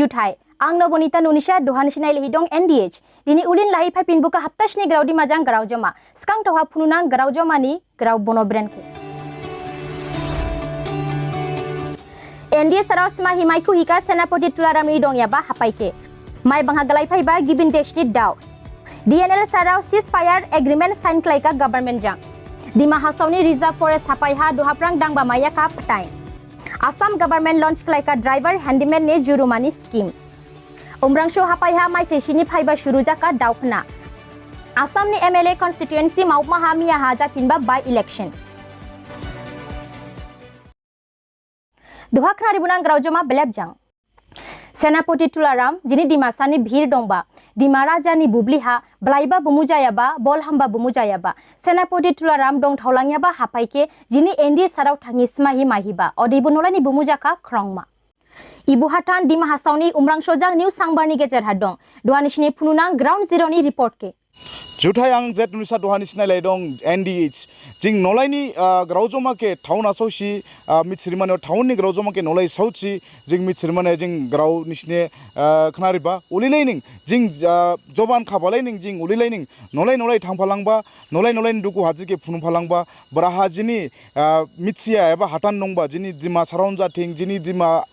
Jutai, ang Nobonita Nunisha, Duhanishinai Hidong NDH, Dini Ulin Lahi Pipin Buka Haptashni Graudi Majang Graujoma, Skang Toha Pununang Graujomani, Grau Bono Brenke. NDH Sarosma Himaiku Hika Senapoti Tularam Idong Yaba Hapaike, Mai Banghagalai Paiba Gibin Deshti Dao. DNL Sarau Ceasefire Agreement Sign Klaika Government Jang. Di Mahasauni Reserve Forest Hapaiha Duhaprang Dang Bamaya Ka Patai. Assam Government launch Klaika Driver Handyman Ne Jurumani Scheme. Umrangsho Hapaiha Mai Teshini Paiba Shurujaka Daupna. Assam ni MLA constituency Maupma Hamia Haja Pinba by election. Duhakna Ribunang Graujoma Belabjang. Senapoti Tularam, Jini Dimasani Bhir Dongba, Dimarajani Bubliha, Blaiba Bumujayaba, Bolhamba Bumujayaba, Senapoti Tularam Dong Taulangyaba Hapaike, Jini Endi Sarau Tangismahi Mahiba, Odibunolani Bumujaka Krongma. Ibu Hatan Dima Hasauni Umrang Shojang New Sangbarni Gejer Hadong, Duanishni Pununang Ground Zero ni report ke. Jutai ang zet nusa Duhanishinai Laidong NDH jing nolai ni Graujoma ke town asosi mitsrimane town ni Graujoma ke nolai sauci jing mitsrimane jing Grau nisne knariba ulilaining jing joban khabalaining jing ulilaining nolai thangphalangba nolai duku haji ke phunuphalangba braha jini mitsia eba hatan nongba jini jima saraunja thing jini jima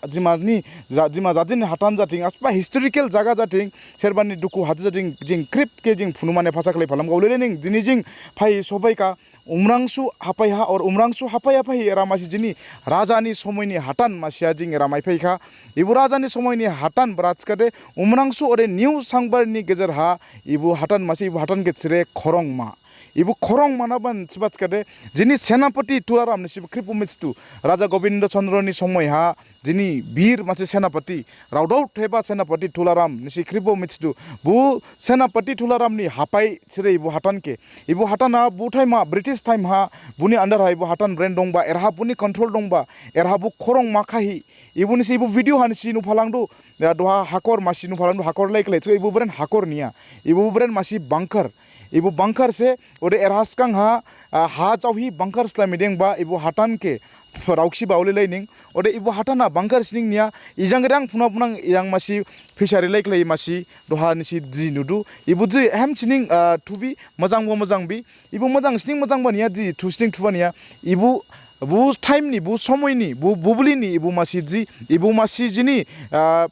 jajini hatan ja thing aspa historical jaga ja thing serbani duku haji jing krip ke jing phunumane phasa Palam Gaulening, Dinijing, Pai Sobaika, Umrangsu Hapaiha or Umrangsu Hapaya Pai Ramashini, Rajani Somoni Hatan, Masiajing Ramaipeka, Ibu Rajani Somoni Hatan Bratskade, Umrangsu or a new Sangbarni Gezerha, Ibu Hatan Masi Hatan Getsre Korongma. Ibu Korong Manaban Sibatskade, Jini Senapati Tularam, Niship Kripumitsu, Raja Govinda Chandroni Somoiha, Jini Bir Masi Senapati, Raudau Teba Senapati Tularam, Nishi Kripo Mitsu, Bu Senapati Tularam ni Hapai Sire Ibu Hatanke, Ibu Hatana, Butaima, British time ha, Buni under Ibu Hatan Brandongba, Erhabuni control dongba, Erhabu Korong Makahi, Ibu Nisi Ibu video Hansinu Palandu, Doha Hakor Masinu Palandu, Hakor Lake, Ibu Bren Hakornia, Ibu Bren Masi Bunker. Ibu bunker se ode erhaskang ha chawhi bunker slamideng ba ibu hatan ke rauksi bauli laining ode ibu hatana bunker sning nia ijangrang punang yang masih fishery lake lai masih doha nisi jinudu ibu ji hem chining tubi mojang bi ibu mojang sning mojang ba nia ji tu sning tuba nia ibu bu time ni bu somoy ni bu bubli ni ibu masih jini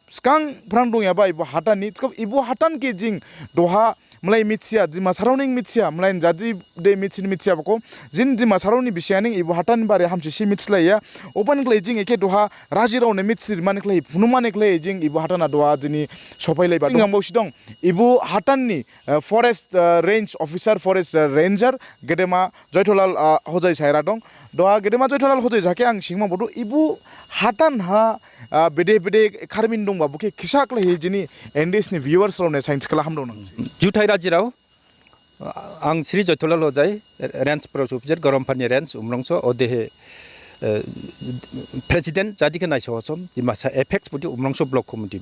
skang prandong ya ba ibu hatan ni ibu hatan ke jing doha mulai mitsia jima surrounding mitsia mulai jadi de mitsia bako jin jima surrounding bisianing ibu hatan bare hamsi si mitsla ya open klai jing eke doha rajirau ne mitsir man klai funumane klai jing ibu hatana doha jini sopai lai ba ngam sidong ibu hatan ni forest range officer forest ranger gedema joytholal hojai saira dong doha gedema joytholal hojai jake ang singma bodu ibu hatan ha bede karmin dong ba buke kisak lai jini NDS ni viewers ro ne science kala hamdo nang Jutai Rajirau, ang Sri Joytholal Hojai, Ranch Pro Supervisor, Gorompani Ranch, Umrangso, Odehe President, Jadikan Isosom, di masa Apex Budi Umrangso Block Committee.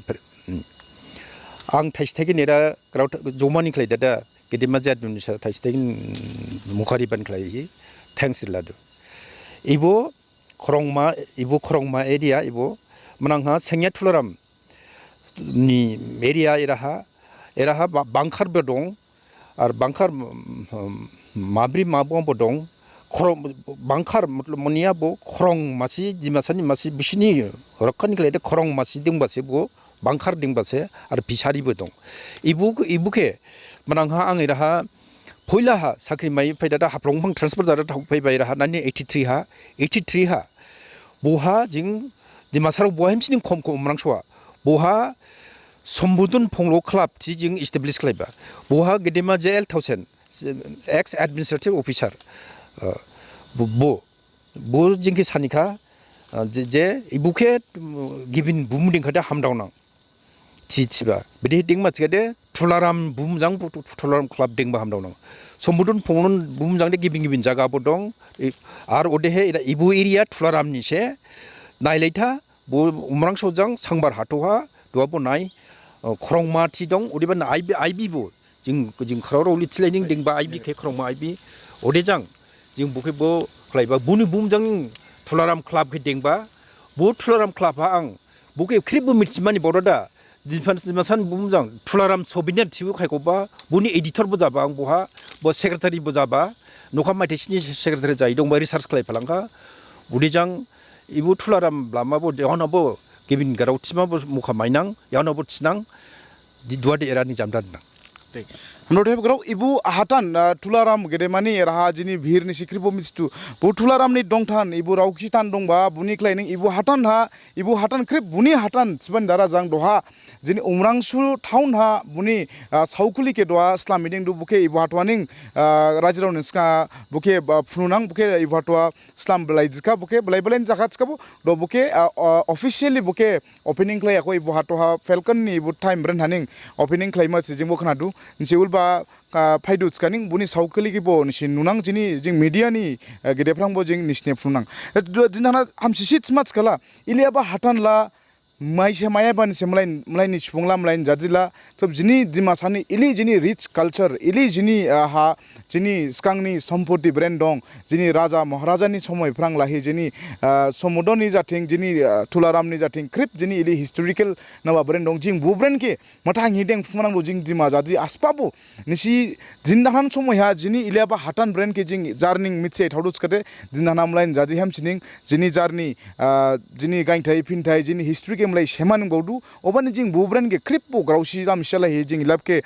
Ang Taistagin era crowd Jomani Clay, the Gedimazad Taistagin Mukhariban Clay, thanks Ladu. Ibu Korongma area, Ibu Manangha, Sengatulam ni area Eraha bangkar bedong, ar bangkar mabri mabong bedong, korong bangkar mulia bo korong masih dimasani masih bisini, rakan kelede korong masih ding base bo bangkar ding base ar bisari bedong. Ibu ke menangha ang eraha poila ha sakri mai paidada haplong bang transfer jara pai bai eraha 1983 ha boha jing dimasaro bohem sining kom umrang soa boha Sombudun Ponglo Club Jing established club. Boha Gedema JL 1000 ex administrative officer. Bo Jinki Sanika je ibuke given booming kada hamdown. Chichiba. Bedi ding matgade Tularam Boomjang Tularam Club ding hamdown. Sombudun Ponglon Boomjang de giving jaga bodong ar odehe ibu area Tularam nishe. Naileta Bo Umrang Sojang Sangbar Hatoha Duabo Nai. Korongma tidong udiban IB bo jing khararo uli training ding ba IB ke korongma IB odejang jing buke bo klaiba buni bumjang Tularam club ke ding ba bo Tularam club ha ang buke krib mitsimani boroda दिमासान बुमजां थुलाराम सबिनेट थिबु खायखौबा बुनि एडिटरबो जाबा आं बहा ब सेक्रेटारिबो जाबा नखा माइथेसिनि secretary जायै दंबा research खालायफालांखा बुदिजां इबु थुलाराम ब्लामाबो यावनाबो given गाराव थिमाबो मुखा माइनां यावनाबो थिनां दुवादे एरानि जामदान नोटे ग्राव इबु हातान तुलाराम गेदेमानी राहा जिनी भीर नि सिक्रिबो मिस्तु बु तुलाराम नि दंथान इबु रावखितान दंबा बुनि क्लाइनिं इबु हातान क्रिप बुनि हातान सिबान दारा जां दोहा जिनी उमरांसु टाउन हा बुनि साउकुली के दोहा स्लाम मीटिंग दु बुके इबु हातवानिं राजराव निस्का बुके फुनुनां बुके इबु हातवा स्लाम बलाइजिका बुके बलाइबलेन जाखातसकाबो दो बुके ऑफिशियली बुके ओपनिंग क्लाइ आको इबु हातवा फेल्कन नि इबु टाइम ब्रेन हानिं ओपनिंग क्लाइमा सिजिंबो खनादु निसेउल बा फाइदुस कानिं बुनि साउकली की बो निसि नुनां जिनी जिं मीडिया नि गेदेफ्रांबो जिं निसने फुनां दिनाना हामसिसित स्मार्ट कला इलियाबा हातान ला माइसे माया बानि से मलाइनि सिफुंला मलाइनि जाजिला सब जिनी दिमासानि इलि जिनी रिच कल्चर इलि जिनी हा जिनी स्कांगनि सम्पत्ति ब्रेन दं जिनी राजा महाराजानि समय फ्रां लाहि जिनी समुदनि जाथिं जिनी तुलारामनि जाथिं क्रिप जिनी इलि हिस्टोरिकल नवा ब्रेन दं जिं बु ब्रेन के मथा हिदें फुनांगो जिं दिमा जाजि आसपाबो निसि जिनदाहान समय हा जिनी इलियाबा हातान ब्रेन के जिं जार्निं मिटसे थाउदुस कते जिनदाना मलाइन जाजि हमसिनिं जिनी जार्नि जिनी गाइथाइ फिनथाइ जिनी हिस्ट्री के मलाइ सेमान गौदु ओबानि जिं बु ब्रेन के क्रिप बो ग्राउसी दामसिला हे जिं लाब के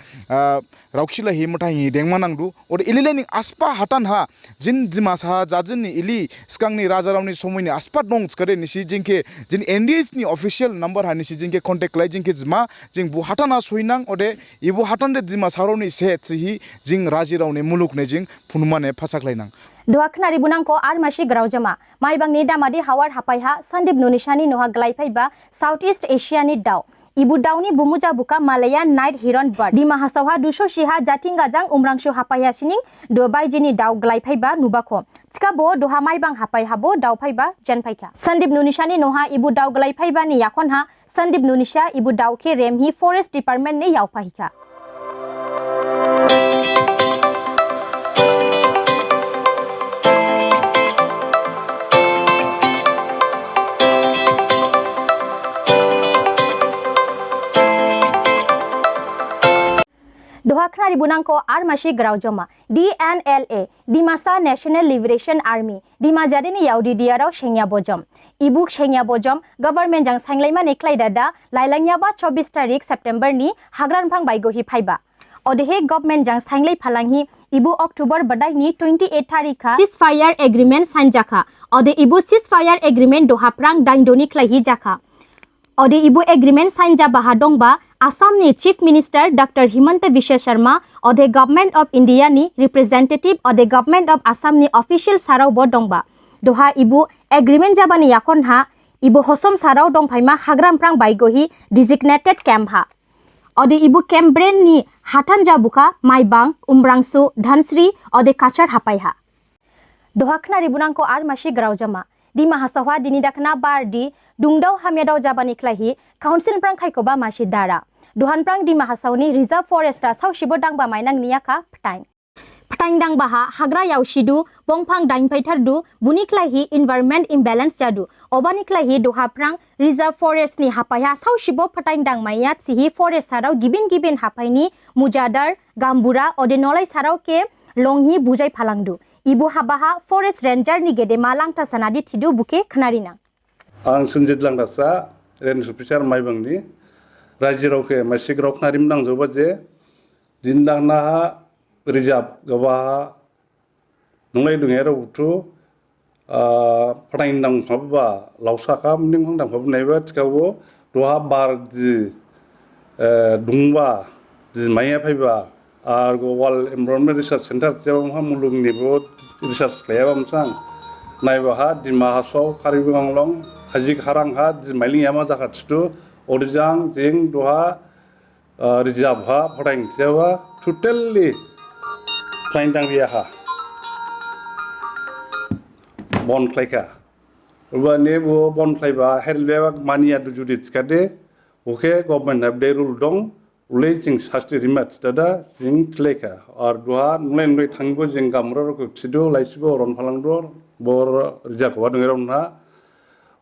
रावखिला हे मथा हि देंमा नांदु और इलिलेनि आसपा हातान हा जिन दिमासा जाजिननि इलि स्कांगनि राजारावनि समयनि आसपा दं छकरे निसि जिंके जिन एनडीएस नि ऑफिशियल नंबर हा निसि जिंके कांटेक्ट लाइ जिंके जमा जिं बु हाताना सइनां ओदे इबु हातान दे दिमासारनि से छि जिं राजिरावनि मुलुकने जिं फुनुमाने फासाखलाइनां दुहाखनारि बुनांको आर मासि ग्राउजमा माइबांनि दामादि हावार हापाइहा सन्दीप नुनिसानि नहा ग्लाइफाइबा साउथ ईस्ट एशियानि दाव इबु दावनि बुमुजा बुका मालाया नाइट हिरन बर्ड दिमा हासावहा दुसो सिहा जाथिंगाजां उमरांसु हापाइहा सिनिं दोबाइजिनि दाव ग्लाइफाइबा नुबाखो थिकाबो दोहा माइबां हापाइहाबो दावफाइबा जेनफाइखा सन्दीप नुनिसानि नहा इबु दाव ग्लाइफाइबानि याखनहा सन्दीप नुनिसा इबु दावखे रेमहि फरेस्ट डिपार्टमेंट ने यावफाइखा दोहाखनारि बुनांको आर मासि ग्राउजमा DNLA Dimasa national liberation army दिमा जादिनि यावदि दियाराव शेंया बोजम इबुक शेंया बोजम गवर्नमेंट जां सांग्लाइमा नेक्लाइदादा लाइलांयाबा 24 तारिख सेप्टेम्बर नि हाग्रानफां बाइगोहि फाइबा ओदेहे गवर्नमेंट जां सांग्लाइ फालांहि इबु अक्टोबर बदाइनि 28 तारिखा सीजफायर एग्रीमेंट साइन जाखा ओदे इबु सीजफायर एग्रीमेंट दोहाफ्रां दाइनदोनि क्लाइहि जाखा ओदे इबु एग्रीमेंट साइन जा बाहा दंबा आसामनि चीफ मिनिस्टर डॉक्टर हिमंत विश्व शर्मा ओदे गवर्नमेंट ऑफ इंडिया नि रिप्रेजेंटेटिव ओदे गवर्नमेंट ऑफ आसाम नि ऑफिशियल साराव बो दंबा दोहा इबु एग्रीमेंट जाबानि याखनहा इबु हसम साराव दंफाइमा हाग्रामफ्रां बाइगोहि डिजिग्नेटेड कैम्प हा ओदे इबु कैम्प ब्रेन नि हाथान जाबुका माइबां उमरांसु धनश्री ओदे काचार हापाइहा दोहाखनारि बुनांको आर मासि ग्राउजमा दिमा हासावहा दिनि दाखना बारदि दुंदाव हामेदाव जाबानि क्लाइहि काउन्सिल प्रां खाइकोबा मासि दारा दुहानप्रां दिमा हासावनि रिजर्व फरेस्टा सावसिबो दांबा माइनां नियाखा फटाइन दांबाहा हाग्रा यावसिदु बंफां दाइनफाइथारदु बुनि क्लाइहि इनवायरनमेंट इम्बेलेंस जादु ओबानि क्लाइहि दोहाफ्रां रिजर्व फरेस्टनि हापाइहा सावसिबो फटाइन दांमाइया सिहि फरेस्ट साराव गिबिन हापाइनि मुजादार गाम्बुरा ओदे नलाइ साराव के लंहि बुजाइ फालांदु इबु हाबाहा फरेस्ट रेंजर नि गेदेमा लांथा सनादि थिदु बुके खनारिना आं सुनजित लांदासा रेन्ज अफिसार माइबांनि रायजोरावखे मासिग्राव खनारिम नांजोबा जे दिनदांनाहा रिजार्व गवाहा नंलाय दुङायाव बुथु फटाइन दांफाबा लावसाखा निंफां दांफाबा नायबा थिखावो दहा बारदि दुंबा दि माइया फाइबा आरो वर्ल्ड एनवायरनमेन्ट रिसार्च सेन्टार जेरावहा मुलुगनिबो रिसार्च खालायाबा मोनसां नायबाहा दिमा हासाव कारिबो आंलं हाजिक हारांहा दिमाइलिंया मा जाखाथिथु अरिजां जिं दहा रिजार्वहा फटाइनथियाबा टोटेलि फ्लाइन दांरियाहा बन क्लाइका उबाने बो बन क्लाइबा हेलबेबा मानिया जुदि थिखादे ओके गभर्नमेन्टआ बे रुल दं उले जिं सास्ति रिमात दादा जिं क्लाइका आरो दहा नुलाय थांगो जिं गामरारखौ थिदो लाइसिबो रन फालांदो बर रिजार्वआ दङेरावना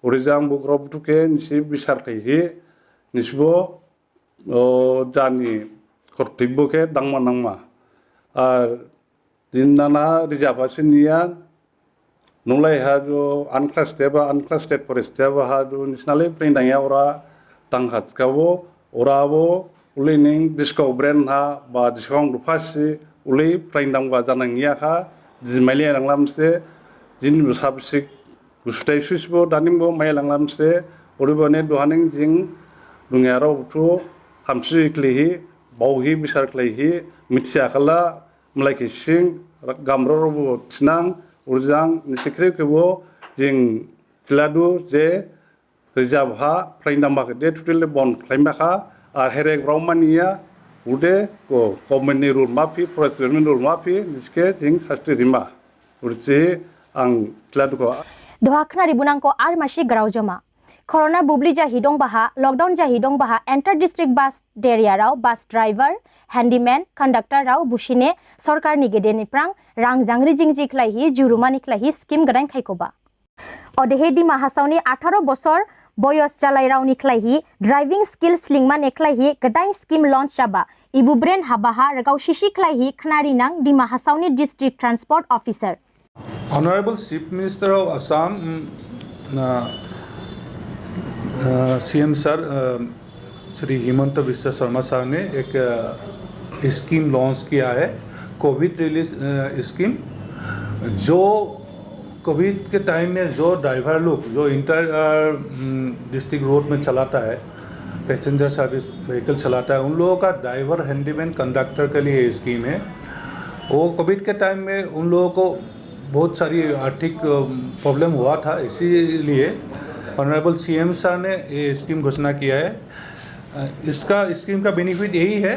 ओरिजां बुग्राव बुथुके निसि बिसार खाइहि निसबो जानि कर्तब्यखे दांमा नांमा आर दिनाना रिजार्भ सिनिया नंलाय हा जो अनक्लास्टेड फरेस्टेबा हा जो निसनाले प्रेंदाया ओरा तांखातकावो ओरावो उलेनिं डिस्काउ ब्रेन हा बा डिस्काउंट रुफासि उले प्रेंदांबा जानांगिया हा जिमाइले लांलामसे जिन साबसिक गुस्ताय सुसबो दानिमबो मायलांलामसे ओरबने दहानिं जिं दुनियाराव बुथु हामसि क्लेहि बावहि बिसार क्लेहि मिथियाखला मलायके सिं गामरबो थिनां उरजां निसिख्रेखबो जिं तिलादु जे रिजार्भहा फ्राइनामाखो दे टुटेल बन क्लाइमाखा आर हेरे ग्राउमानिया उदे को गभर्नमेन्टनि रुल माफि फरेस्ट डिपार्टमेन्ट रुल माफि निसके जिं सास्ति रिमा उरचे आं तिलादुखौ दोहाखना रिबुनांको आर मासि ग्राव जमा कोरोना बुबली जाहिदों बाहा लॉकडाउन जाहिदों बाहा एंटर डिस्ट्रिक्ट बस डेरियाराव बस ड्राइवर हैंडीमैन कंडक्टर राव बुशिने सरकार नि गेदेनिफ्रां रां जांग्रि जिंजि क्लाइहि जुरुमानि क्लाइहि स्कीम गदां खायखोबा अदेहे दिमा हासावनि 18 बছर बयस जालाय रावनि क्लाइहि ड्राइविंग स्किल स्लिंगमा नेक्लाइहि गदां स्कीम लॉन्च जाबा इबुब्रेन हाबाहा रगाव शिशि क्लाइहि खनारिनां दिमा हासावनि district transport officer Honorable Chief Minister of Assam, CM sir Shri Himanta Biswa Sarma sir ने एक स्कीम लॉन्च किया है कोविड रिलीज स्कीम। जो कोविड के टाइम में जो ड्राइवर लोग जो इंटर डिस्ट्रिक्ट रोड में चलाता है पैसेंजर सर्विस व्हीकल चलाता है उन लोगों का ड्राइवर हैंडीमैन कंडक्टर के लिए स्कीम है। वो कोविड के टाइम में उन लोगों को बहुत सारी आर्थिक प्रॉब्लम हुआ था, इसीलिए ऑनरेबल सीएम सर ने ये स्कीम घोषणा किया है। इसका स्कीम का बेनिफिट यही है,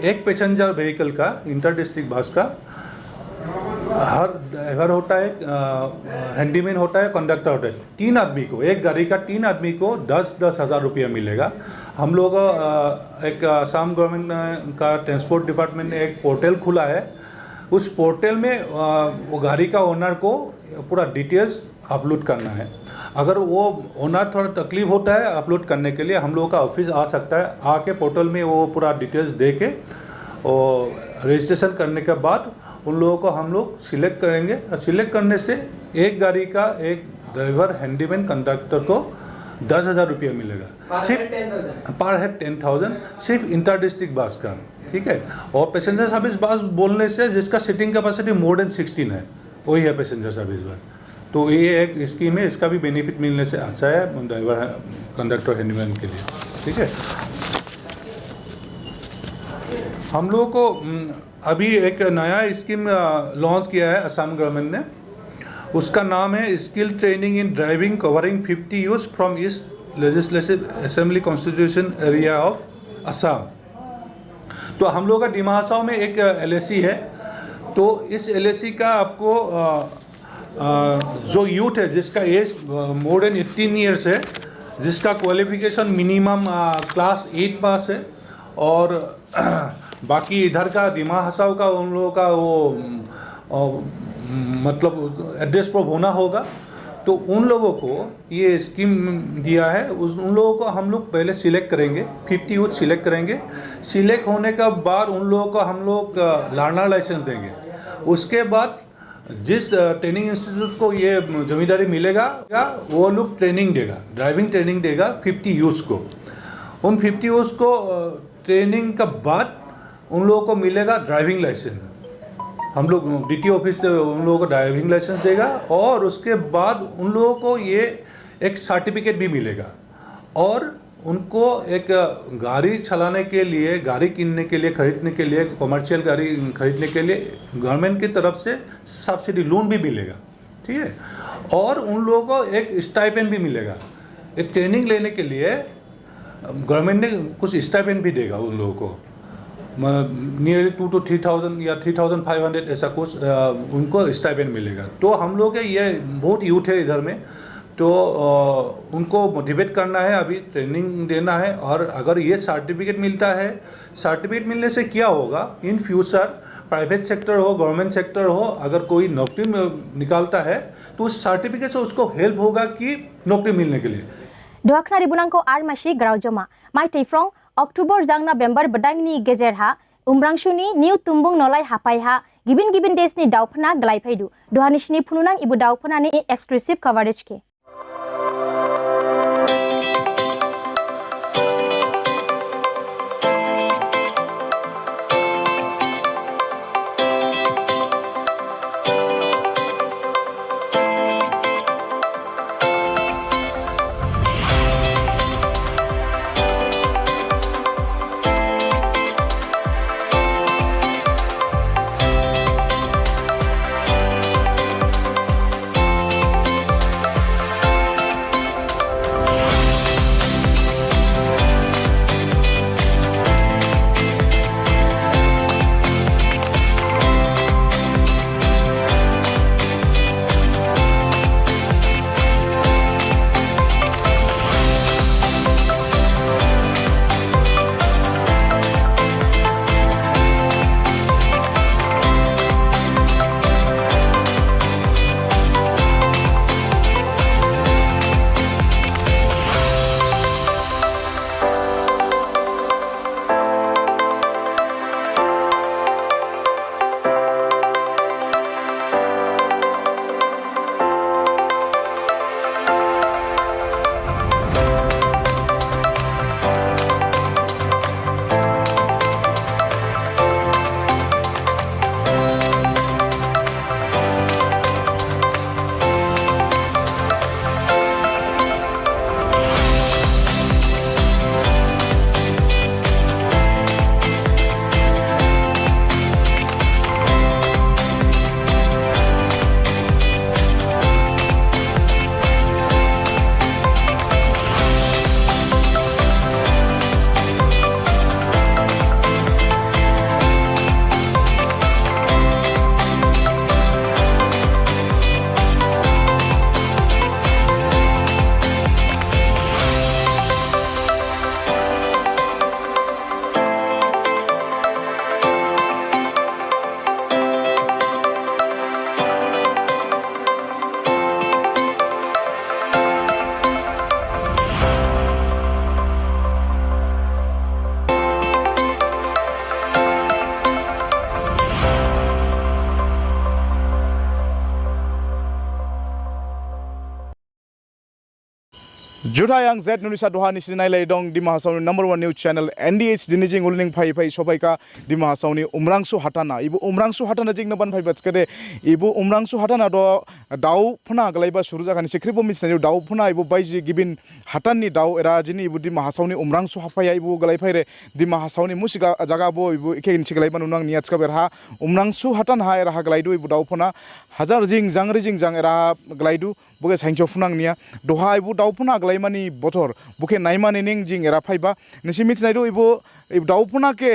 एक पैसेंजर व्हीकल का इंटर डिस्ट्रिक्ट बस का हर ड्राइवर होता है, हैंडीमैन होता है, कंडक्टर होता है, 3 आदमी को एक गाड़ी का 3 आदमी को 10-10 हज़ार रुपया मिलेगा। हम लोग एक असम गवर्नमेंट का ट्रांसपोर्ट डिपार्टमेंट ने एक पोर्टल खुला है, उस पोर्टल में वो गाड़ी का ओनर को पूरा डिटेल्स अपलोड करना है। अगर वो ओनर थोड़ा तकलीफ होता है अपलोड करने के लिए हम लोगों का ऑफिस आ सकता है, आके पोर्टल में वो पूरा डिटेल्स दे के और रजिस्ट्रेशन करने के बाद उन लोगों को हम लोग सिलेक्ट करेंगे। सिलेक्ट करने से एक गाड़ी का एक ड्राइवर हैंडीमैन कंडक्टर को 10,000 रुपया मिलेगा, सिर्फ पर हेड 10,000 सिर्फ इंटर डिस्ट्रिक्ट बस का, ठीक है। और पैसेंजर सर्विस बस बोलने से जिसका सीटिंग कैपेसिटी मोर देन 16 है वही है पैसेंजर सर्विस बस। तो ये एक स्कीम है, इसका भी बेनिफिट मिलने से अच्छा है ड्राइवर कंडक्टर हैंडीमैन के लिए, ठीक है। हम लोगों को अभी एक नया स्कीम लॉन्च किया है असम गवर्नमेंट ने, उसका नाम है skill training in driving covering 50 use from east legislative assembly constitution area of Assam. तो हम लोग का डिमा हसाओ में एक LAC है, तो इस LAC का आपको जो यूथ है जिसका एज मोर देन 18 ईयर्स है, जिसका क्वालिफिकेशन मिनिमम क्लास 8 पास है और बाकी इधर का दिमा हसाओ का उन लोगों का वो मतलब एड्रेस प्रूफ होना होगा। तो उन लोगों को ये स्कीम दिया है, उन लोगों को हम लोग पहले सिलेक्ट करेंगे, 50 यूथ सिलेक्ट करेंगे। सिलेक्ट होने के बाद उन लोगों को हम लोग लर्नर लाइसेंस देंगे। उसके बाद जिस ट्रेनिंग इंस्टीट्यूट को ये जिम्मेदारी मिलेगा वो लोग ट्रेनिंग देगा, ड्राइविंग ट्रेनिंग देगा 50 यूथ को। उन 50 यूथ को ट्रेनिंग के बाद उन लोगों को मिलेगा ड्राइविंग लाइसेंस। हम लोग DTO ऑफिस से उन लोगों को ड्राइविंग लाइसेंस देगा और उसके बाद उन लोगों को ये एक सर्टिफिकेट भी मिलेगा और उनको एक गाड़ी चलाने के लिए, गाड़ी किनने के लिए, खरीदने के लिए, कमर्शियल गाड़ी खरीदने के लिए गवर्नमेंट की तरफ से सब्सिडी लोन भी मिलेगा, ठीक है। और उन लोगों को एक स्टाइपेंड भी मिलेगा। एक ट्रेनिंग लेने के लिए गवर्नमेंट ने कुछ स्टाइपेंड भी देगा उन लोगों को, नियरली 2 to 3,000 या 3,500 ऐसा कुछ उनको स्टाइपेंड मिलेगा। तो हम लोग ये बहुत यूथ है इधर में, तो उनको मोटिवेट करना है, अभी ट्रेनिंग देना है। और अगर ये सर्टिफिकेट मिलता है, सर्टिफिकेट मिलने से क्या होगा इन फ्यूचर, प्राइवेट सेक्टर हो, गवर्नमेंट सेक्टर हो, अगर कोई नौकरी निकालता है तो उस सर्टिफिकेट से उसको हेल्प होगा कि नौकरी मिलने के लिए। दोहाखना रिबुनांको आर मासि ग्राव जमा माइ तैफ्रं अक्टोबर जां नवेम्बर बदांनि गेजेरहा उमरांसुनि निउ तुंबुं नलाय हापायहा गिबिन गिबिन देशनि दाउफोना ग्लायफैदु दुहानिसनि फुनुनां इबु दाउफोनानि एक्सक्लूसिव कवरेज के जुथा yang Z Indonesia Dohani sinai lai dong di Mahasau #1 news channel NDH dinijing ulning phai phai sobai ka di Mahasau ni umrangsu hatana ibu umrangsu hatana jing naban phai bats kade ibu umrangsu hatana do dau phuna galaiba suruja kan sikribo misna dau phuna ibu baiji gibin hatan ni dau era jini ibu di Mahasau ni umrangsu hapaya ibu galai phai re di Mahasau ni musika jaga bo ibu ike insi galaiba nunang niat ka berha umrangsu hatan ha era galaidu ibu dau phuna hajar jing jang era galaidu buke saingcho phunang nia doha ibu dau phuna galai mani botor buke naimani ning jing era phaiba nisi mitnaido ibu dau phuna ke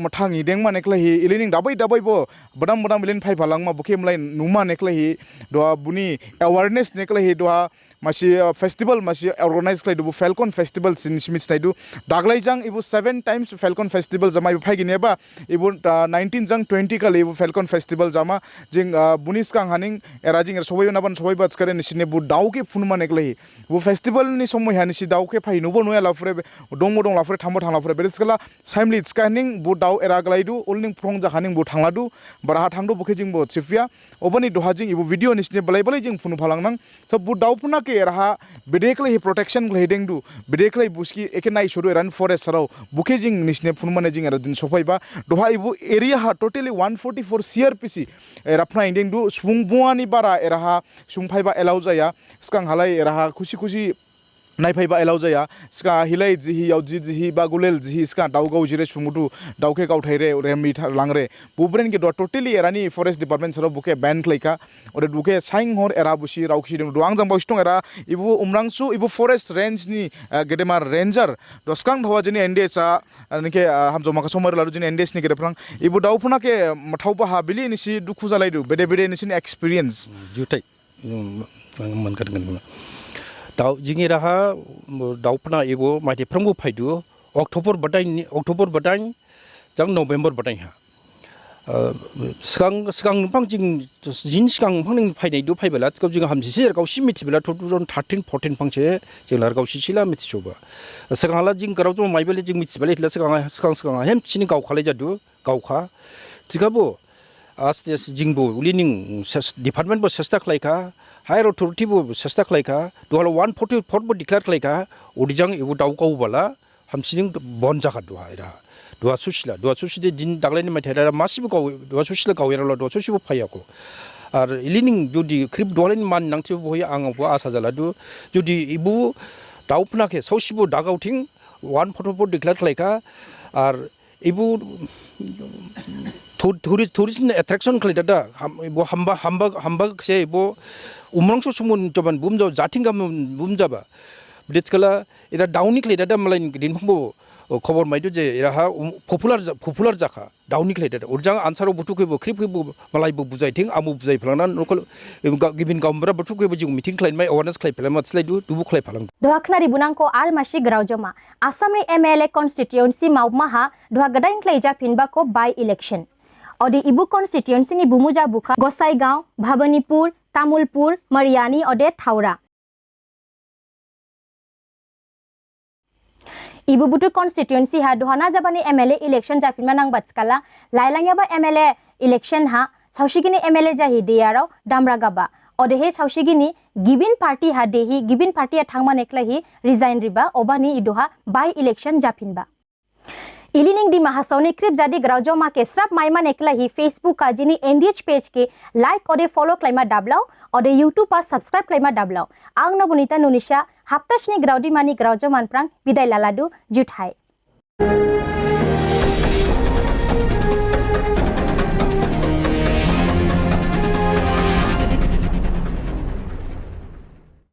mathangi deng ma nekla hi ilining dabai bo badam ilin phai phalangma buke mlai numa nekla hi doha buni awareness nekla hi doha masi festival masi organize klai du Falcon festival sin smith naidu daglai jang ibu 7 times Falcon festival jama ibu phai gineba ibu 19 jang 20 kali ibu Falcon festival jama jing bunis kang haning era jing sobai naban sobai bats kare nisine bu dau ke funma neklai bu festival ni somoy hani si dau ke phai nubo noya lafre dong lafre thambo thang lafre beriskala saimli scanning bu dau era glaidu ulning prong ja haning bu thangladu baraha thangdo buke jing bo chifia obani doha jing ibu video nisne balai jing funu phalang nang so bu dau puna ke era bedekle hi protection glai deng du bedekle buski ekenai shodu run forest sarau buke jing nisne funmane jing era din sopai ba doha ibu area ha totally 144 crpc era phna inding du sungbuani bara era ha sungphai ba allow jaya skang halai era ha खुशी नायफाइबा allow जाया इसका हिलाई जिहि याव जिहि बा गुलेल जिहि इसका दाउ गाव जिरे सुमुटु दाउके गाव थाइरे रेमि लांगरे बुब्रेन के totally एरानी forest department सरो बुके बैन खलाइका और बुके साइं हर एरा बुसी राउखि दं दुआं जं बावस्टं एरा इबु उमरांसु इबु फरेस्ट रेंज नि गेदेमार रेंजर दसकां धवा जनि एनडीएस आ नके हामजो माखा समर लारु जनि एनडीएस नि गेदेफ्रां इबु दाउफुना के मथावबा हाबिलि निसि दुखु जालाइदु बेदे निसिनि एक्सपीरियंस जुथाइ मोनगोन दाउ जिंगे राहा दाउफना एगो माइथेफ्रामबो फायदु अक्टोबर बदाय जं नवेम्बर बदाय हा sigang pang jing sigang pang ning phai nei du phai bela kau jing ham si kau si mit bela 2013 14 pang che jing lar kau si sila mit choba sigang la jing karau jo mai bele jing mit bela la sigang hem chini kau khalai jadu kau kha tikabo aste jing bo ulining department bo sesta khlaika higher authority bo sesta khlaika duala 144 bo declare khlaika odijang ibu dau kau bala ham sining bon jaga du haira dua sushi de din daglani ma thera masib kau dua sushi la kau yara dua sushi bo phaiako ar ilining jodi krip dolin man nangchi bo ya ang bo asa jala du jodi ibu daupna ke sausibo dagauting 144 declare khlaika ar ibu tourism attraction khlaida ibu hamba se ibu umrangso sumun joban bumjo jatinga bumjaba bidskala ida downi khlaida malain din phbo खबर माइदु जे इराहा popular जाखा दाउनि खलायदा उरजां आनसारो बुथुखैबो क्रिपखैबो मालायबो बुजायथिं आमु बुजायफ्लांना नकल given गामब्रा बुथुखैबो जों meeting खालायनाय awareness खालायफ्लाय मातस्लायदु दुबु खालायफालां दहाखनारि बुनांको आल मासि ग्रावजमा आसामनि MLA कन्स्टिट्युएन्सि मावमाहा दहा गदाइन क्लाइजा फिनबाको by election अदे इबु कन्स्टिट्युएन्सि नि बुमुजा बुखा गोसाइगांव भाबनीपुर तामुलपुर मरियानी अदे थावरा इबु बुटु कन्स्टिट्युएन्सि हा दहाना जाबानि एमएलए इलेक्शन जाफिनमा नां बातस्काला लाइलांयाबा एमएलए इलेक्शन हा सावशिगिनि एमएलए जाहि देयाराव दामरागाबा अदेहे सावशिगिनि गिबिन पार्टी हा देहि given पार्टीया थांमा नेक्लाहि resign Riba अबानि इदहा by election जाफिनबा इलिनिंग दिमा हासावनि क्रिप जादि ग्रावजमा के स्राप माइमा नेक्लाहि फेसबुक का जिनि एनडीएच पेज के लाइक अदे फॉलो क्लाइमा दाबलाव अदे यूट्यूब पा सब्सक्राइब क्लाइमा दाबलाव आं नबुनिता नुनिशा हाप्ताशनि ग्रावदिमानि ग्रावजमान प्रां बिदाय लालादु जुथाय